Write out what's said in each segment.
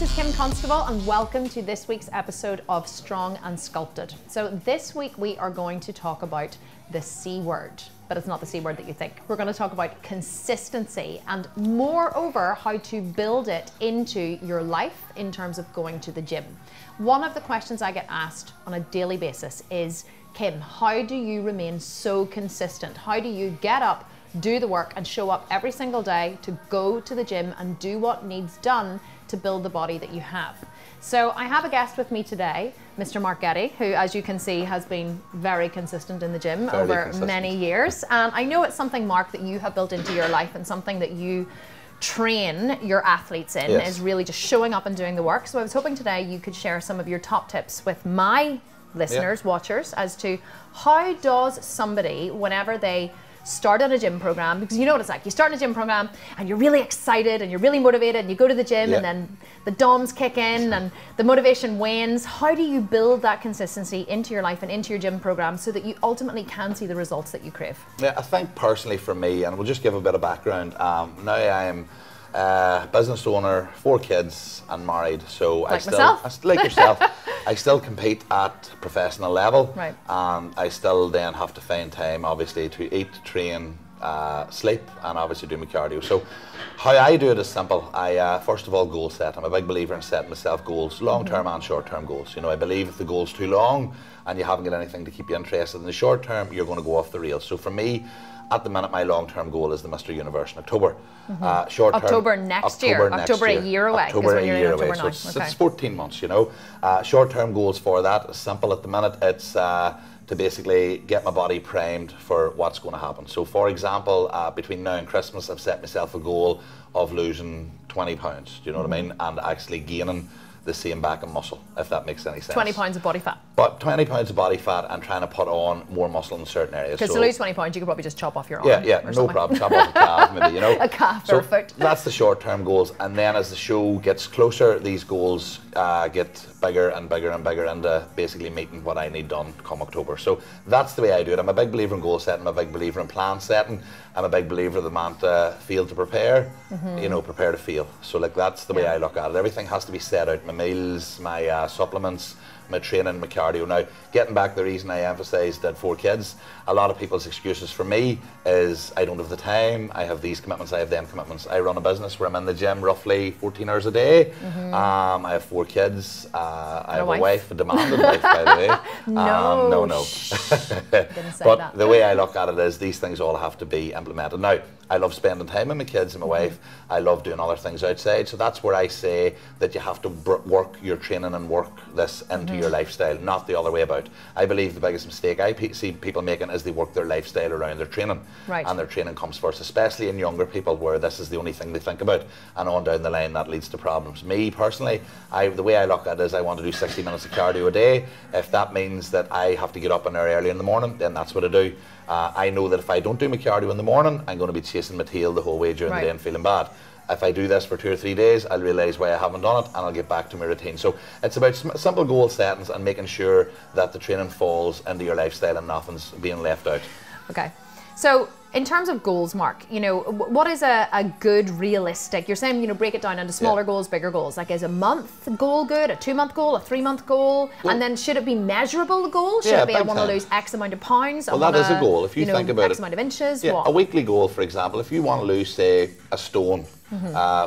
this is Kim Constable and welcome to this week's episode of Strong and Sculpted. So this week we are going to talk about the C word, but it's not the C word that you think. We're going to talk about consistency and moreover how to build it into your life in terms of going to the gym. One of the questions I get asked on a daily basis is, Kim, how do you remain so consistent? How do you get up, do the work and show up every single day to go to the gym and do what needs done to build the body that you have? So I have a guest with me today, Mr. Mark Getty, who, as you can see, has been very consistent in the gym over many years. And I know it's something, Mark, that you have built into your life and something that you train your athletes in, is really just showing up and doing the work. So I was hoping today you could share some of your top tips with my listeners, watchers, as to how does somebody, whenever they start on a gym program, because you know what it's like, you start on a gym program and you're really excited and you're really motivated and you go to the gym and then the DOMs kick in and the motivation wanes. How do you build that consistency into your life and into your gym program so that you ultimately can see the results that you crave? Yeah, I think personally for me, and we'll just give a bit of background, now I am business owner, 4 kids and married, so like yourself, I still compete at professional level, and I still then have to find time obviously to eat, train, sleep and obviously do my cardio. So how I do it is simple. I first of all goal set. I'm a big believer in setting myself goals, long-term and short-term goals. You know, I believe if the goal's too long and you haven't got anything to keep you interested in the short term, you're going to go off the rails. So for me, at the minute, my long-term goal is the Mr. Universe in October. Short-term, October next year. October a year away. October a year away. So it's 14 months, you know. Short-term goals for that is simple at the minute. It's to basically get my body primed for what's going to happen. So for example, between now and Christmas, I've set myself a goal of losing 20 pounds, do you know what I mean? And actually gaining the same back and muscle, if that makes any sense. 20 pounds of body fat. But 20 pounds of body fat and trying to put on more muscle in certain areas. Because to lose 20 pounds, you could probably just chop off your arm. Yeah, no problem. Chop off a calf, maybe, you know. A calf or a foot. That's the short-term goals. And then as the show gets closer, these goals get bigger and bigger and bigger into basically meeting what I need done come October. So that's the way I do it. I'm a big believer in goal setting. I'm a big believer in plan setting. I'm a big believer in the man to feel to prepare, you know, prepare to feel. So like that's the way I look at it. Everything has to be set out. My meals, my supplements, my training, my cardio. Now, getting back the reason I emphasised that 4 kids, a lot of people's excuses for me is I don't have the time, I have these commitments, I have them commitments. I run a business where I'm in the gym roughly 14 hours a day. I have 4 kids. I have a wife, a demanded wife, by the way. No. Didn't say but that. the way I look at it is these things all have to be implemented. Now, I love spending time with my kids and my wife. I love doing other things outside. So that's where I say that you have to work your training and work this into your lifestyle, not the other way about. I believe the biggest mistake I see people making is they work their lifestyle around their training. And their training comes first, especially in younger people where this is the only thing they think about. And on down the line, that leads to problems. Me, personally, the way I look at it is I want to do 60 minutes of cardio a day. If that means that I have to get up an hour early in the morning, then that's what I do. I know that if I don't do my cardio in the morning, I'm going to be chasing my tail the whole way during the day and feeling bad. If I do this for 2 or 3 days, I'll realise why I haven't done it and I'll get back to my routine. So it's about simple goal settings and making sure that the training falls into your lifestyle and nothing's being left out. Okay. So in terms of goals, Mark, you know, what is a good realistic, you're saying, you know, break it down into smaller goals, bigger goals. Like, is a month goal good, a 2-month goal, a 3-month goal? Well, and then should it be measurable, the goal? Should it be I want to lose X amount of pounds? Well, that is a goal. If you think about it. X amount of inches, what? A weekly goal, for example, if you want to lose, say, a stone,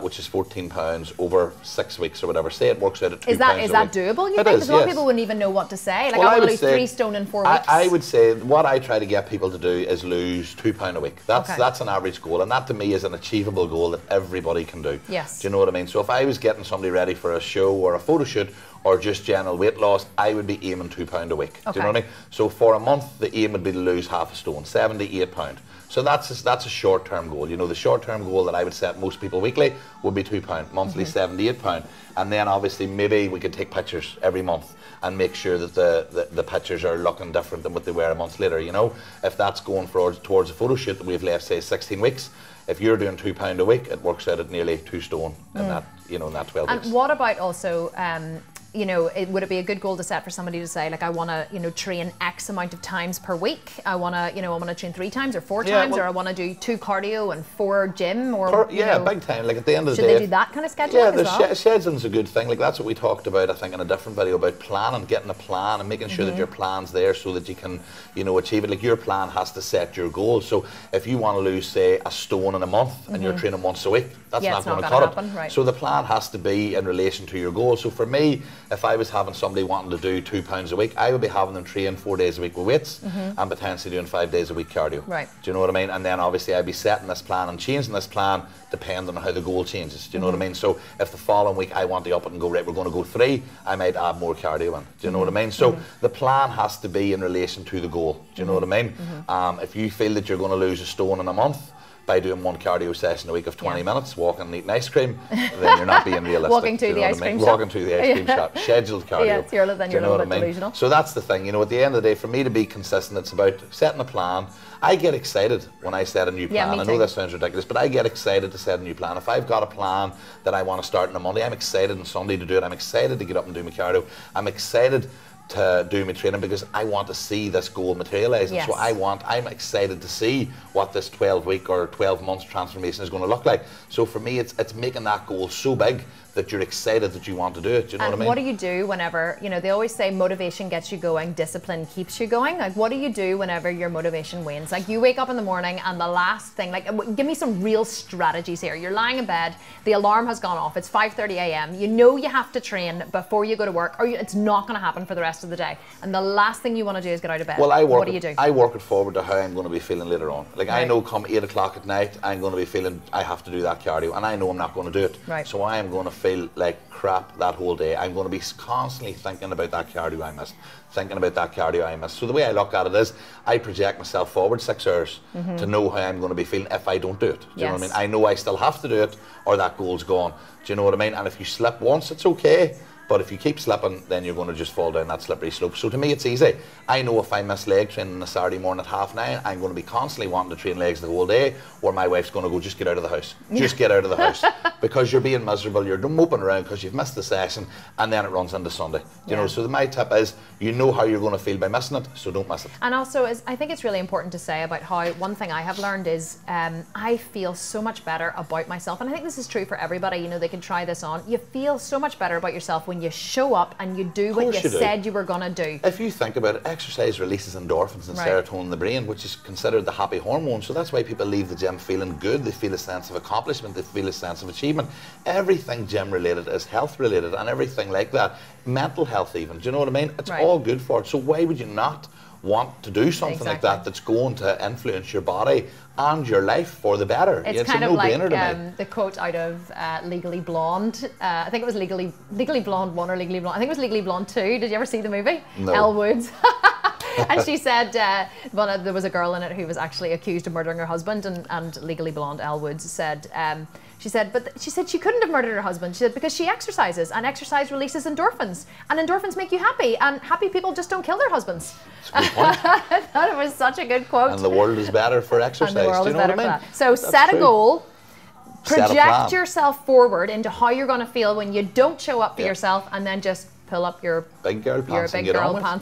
which is 14 pounds over 6 weeks or whatever, say it works out at 2 pounds a week. Is that doable, you think? Because a lot of people wouldn't even know what to say. Like, I want to lose 3 stone in 4 weeks. I would say what I try to get people to do is lose £2 a week. That's an average goal, and that to me is an achievable goal that everybody can do. Yes. Do you know what I mean? So if I was getting somebody ready for a show or a photo shoot or just general weight loss, I would be aiming £2 a week. Do you know what I mean? So for a month, the aim would be to lose half a stone, 78 pounds. So that's a short-term goal. You know, the short-term goal that I would set most people weekly would be £2, monthly £78. And then obviously maybe we could take pictures every month and make sure that the pictures are looking different than what they were a month later, you know. If that's going towards a photo shoot that we've left, say, 16 weeks, if you're doing £2 a week, it works out at nearly 2 stone in that, you know, in that 12 weeks. And what about also you know, would it be a good goal to set for somebody to say, like, I want to, you know, train X amount of times per week. I want to, you know, I want to train 3 times or 4 times, or I want to do 2 cardio and 4 gym, or big time. Like at the end of the day, should they do that kind of scheduling? Yeah, the scheduling's a good thing. Like that's what we talked about, I think, in a different video about planning, getting a plan and making sure that your plan's there so that you can, you know, achieve it. Like your plan has to set your goals. So if you want to lose, say, a stone in a month and you're training once a week, that's not going to cut it. Right. So the plan has to be in relation to your goals. So for me, if I was having somebody wanting to do 2 pounds a week, I would be having them train 4 days a week with weights and potentially doing 5 days a week cardio. Right. Do you know what I mean? And then obviously I'd be setting this plan and changing this plan depending on how the goal changes. Do you know what I mean? So if the following week I want to up it and go, right, we're going to go 3, I might add more cardio in. Do you know what I mean? So the plan has to be in relation to the goal. Do you know what I mean? If you feel that you're going to lose a stone in a month by doing 1 cardio session a week of 20 minutes, walking and eating ice cream, then you're not being realistic. Walking to the ice cream shop. Walking to the ice cream shop. Scheduled cardio. Yes, you're a little bit delusional. So that's the thing. You know, at the end of the day, for me to be consistent, it's about setting a plan. I get excited when I set a new plan. I know that sounds ridiculous, but I get excited to set a new plan. If I've got a plan that I want to start on a Monday, I'm excited on Sunday to do it. I'm excited to get up and do my cardio. I'm excited to do my training because I want to see this goal materialise. And so I'm excited to see what this 12-week or 12 months transformation is going to look like. So for me, it's making that goal so big that you're excited that you want to do it. Do you know what I mean? What do you do whenever, you know, they always say motivation gets you going, discipline keeps you going. Like, what do you do whenever your motivation wanes? Like, you wake up in the morning and the last thing, like, give me some real strategies here. You're lying in bed, the alarm has gone off, it's 5:30 a.m. You know you have to train before you go to work, or it's not going to happen for the rest of the day. And the last thing you want to do is get out of bed. Well, what do you do? I work it forward to how I'm going to be feeling later on. Like, I know come 8 o'clock at night, I'm going to be feeling I have to do that cardio, and I know I'm not going to do it. Right. So I am going to feel like crap that whole day. I'm going to be constantly thinking about that cardio I missed, thinking about that cardio I missed. So the way I look at it is I project myself forward 6 hours to know how I'm going to be feeling if I don't do it. Do you know what I mean? I know I still have to do it or that goal's gone. Do you know what I mean? And if you slip once, it's okay. But if you keep slipping, then you're going to just fall down that slippery slope. So to me, it's easy. I know if I miss leg training on a Saturday morning at 9:30, I'm going to be constantly wanting to train legs the whole day, or my wife's going to go, just get out of the house. Just get out of the house. Because you're being miserable, you're moping around because you've missed the session, and then it runs into Sunday. You know, so my tip is, you know how you're going to feel by missing it, so don't miss it. And also, I think it's really important to say about how, one thing I have learned is, I feel so much better about myself, and I think this is true for everybody. You know, they can try this on. You feel so much better about yourself when you show up and you do what you said you were going to do. If you think about it, exercise releases endorphins and serotonin in the brain, which is considered the happy hormone. So that's why people leave the gym feeling good. They feel a sense of accomplishment. They feel a sense of achievement. Everything gym related is health related, and everything like that. Mental health even. Do you know what I mean? It's all good for it. So why would you not want to do something like that that's going to influence your body and your life for the better? It's kind of like the quote out of Legally Blonde. I think it was Legally Blonde 1 or Legally Blonde. I think it was Legally Blonde 2. Did you ever see the movie? No. Elle Woods. And she said, there was a girl in it who was actually accused of murdering her husband, and Legally Blonde Elle Woods said, she said she couldn't have murdered her husband. She said because she exercises, and exercise releases endorphins, and endorphins make you happy, and happy people just don't kill their husbands. That's a good point. I thought it was such a good quote. And the world is better for exercise. And the world do you is know better what I mean? for that. So set a goal. Project yourself forward into how you're going to feel when you don't show up for yourself, and then just pull up your big girl pants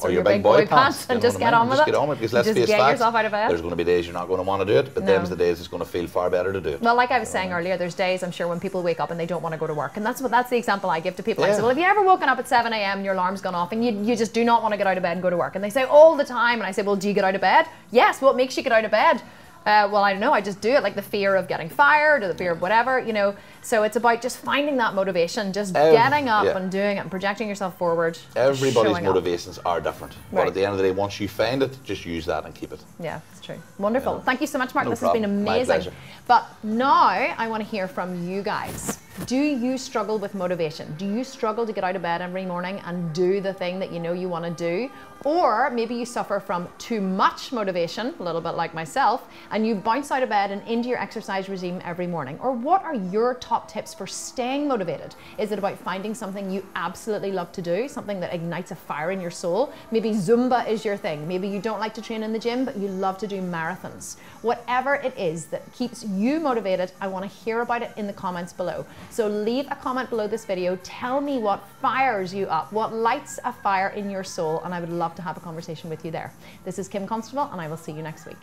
or your big boy pants and just get on with it. Just get on with it, because let's face get yourself out of bed. There's going to be days you're not going to want to do it, but them's the days it's going to feel far better to do it. Well, like I was saying earlier, there's days I'm sure when people wake up and they don't want to go to work, and that's the example I give to people. I say, well, have you ever woken up at 7 a.m. and your alarm's gone off and you just do not want to get out of bed and go to work? And they say all the time, and I say, well, do you get out of bed? Yes. What makes you get out of bed? Well, I don't know, I just do it, like the fear of getting fired or the fear of whatever, you know. So it's about just finding that motivation, just getting up and doing it and projecting yourself forward. Everybody's motivations are different. But at the end of the day, once you find it, just use that and keep it. Yeah, it's true. Wonderful. Yeah. Thank you so much, Mark. No this problem. Has been amazing. My pleasure. But now I want to hear from you guys. Do you struggle with motivation? Do you struggle to get out of bed every morning and do the thing that you know you want to do? Or maybe you suffer from too much motivation, a little bit like myself, and you bounce out of bed and into your exercise regime every morning. Or what are your top tips for staying motivated? Is it about finding something you absolutely love to do, something that ignites a fire in your soul? Maybe Zumba is your thing. Maybe you don't like to train in the gym, but you love to do do marathons. Whatever it is that keeps you motivated, I want to hear about it in the comments below. So leave a comment below this video. Tell me what fires you up, what lights a fire in your soul, and I would love to have a conversation with you there. This is Kim Constable, and I will see you next week.